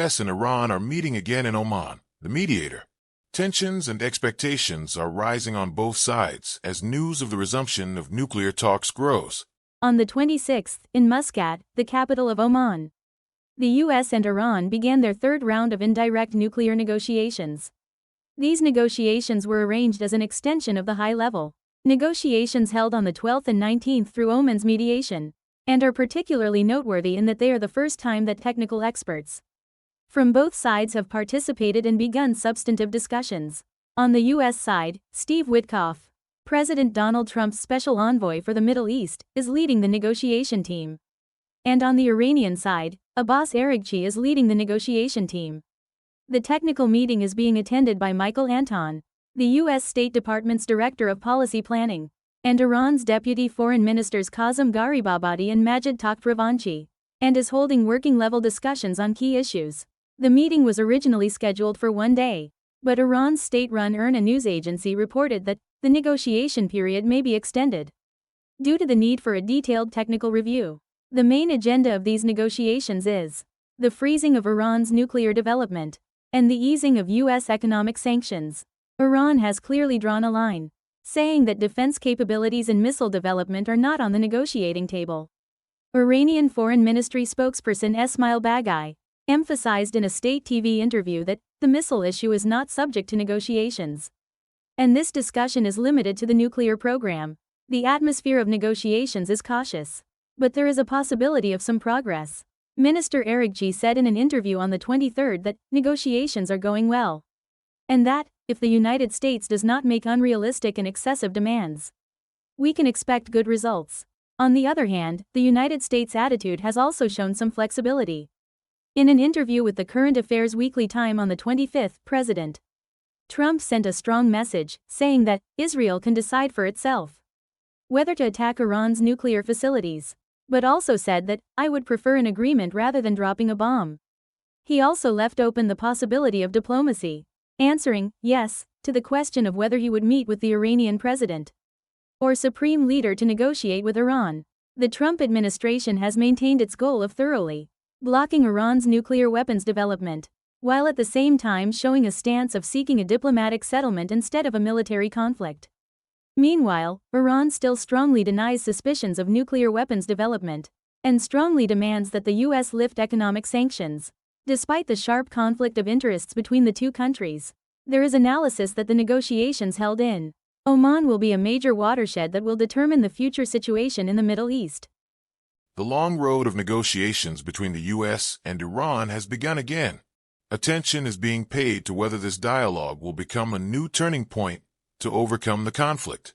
U.S. and Iran are meeting again in Oman, the mediator. Tensions and expectations are rising on both sides as news of the resumption of nuclear talks grows. On the 26th, in Muscat, the capital of Oman, the U.S. and Iran began their third round of indirect nuclear negotiations. These negotiations were arranged as an extension of the high-level negotiations held on the 12th and 19th through Oman's mediation, and are particularly noteworthy in that they are the first time that technical experts from both sides have participated and begun substantive discussions. On the U.S. side, Steve Witkoff, President Donald Trump's special envoy for the Middle East, is leading the negotiation team. And on the Iranian side, Abbas Araghchi is leading the negotiation team. The technical meeting is being attended by Michael Anton, the U.S. State Department's Director of Policy Planning, and Iran's Deputy Foreign Ministers Kazem Gharibabadi and Majid Takht-Ravanchi, and is holding working-level discussions on key issues. The meeting was originally scheduled for 1 day, but Iran's state-run IRNA news agency reported that the negotiation period may be extended due to the need for a detailed technical review. The main agenda of these negotiations is the freezing of Iran's nuclear development and the easing of U.S. economic sanctions. Iran has clearly drawn a line, saying that defense capabilities and missile development are not on the negotiating table. Iranian Foreign Ministry spokesperson Esmail Baghai emphasized in a state TV interview that the missile issue is not subject to negotiations, and this discussion is limited to the nuclear program. The atmosphere of negotiations is cautious, but there is a possibility of some progress. Minister Araghchi said in an interview on the 23rd that negotiations are going well, and that, if the United States does not make unrealistic and excessive demands, we can expect good results. On the other hand, the United States' attitude has also shown some flexibility. In an interview with the Current Affairs Weekly Time on the 25th, President Trump sent a strong message, saying that Israel can decide for itself whether to attack Iran's nuclear facilities, but also said that, "I would prefer an agreement rather than dropping a bomb." He also left open the possibility of diplomacy, answering yes to the question of whether he would meet with the Iranian president or supreme leader to negotiate with Iran. The Trump administration has maintained its goal of thoroughly blocking Iran's nuclear weapons development, while at the same time showing a stance of seeking a diplomatic settlement instead of a military conflict. Meanwhile, Iran still strongly denies suspicions of nuclear weapons development and strongly demands that the U.S. lift economic sanctions. Despite the sharp conflict of interests between the two countries, there is analysis that the negotiations held in Oman will be a major watershed that will determine the future situation in the Middle East. The long road of negotiations between the U.S. and Iran has begun again. Attention is being paid to whether this dialogue will become a new turning point to overcome the conflict.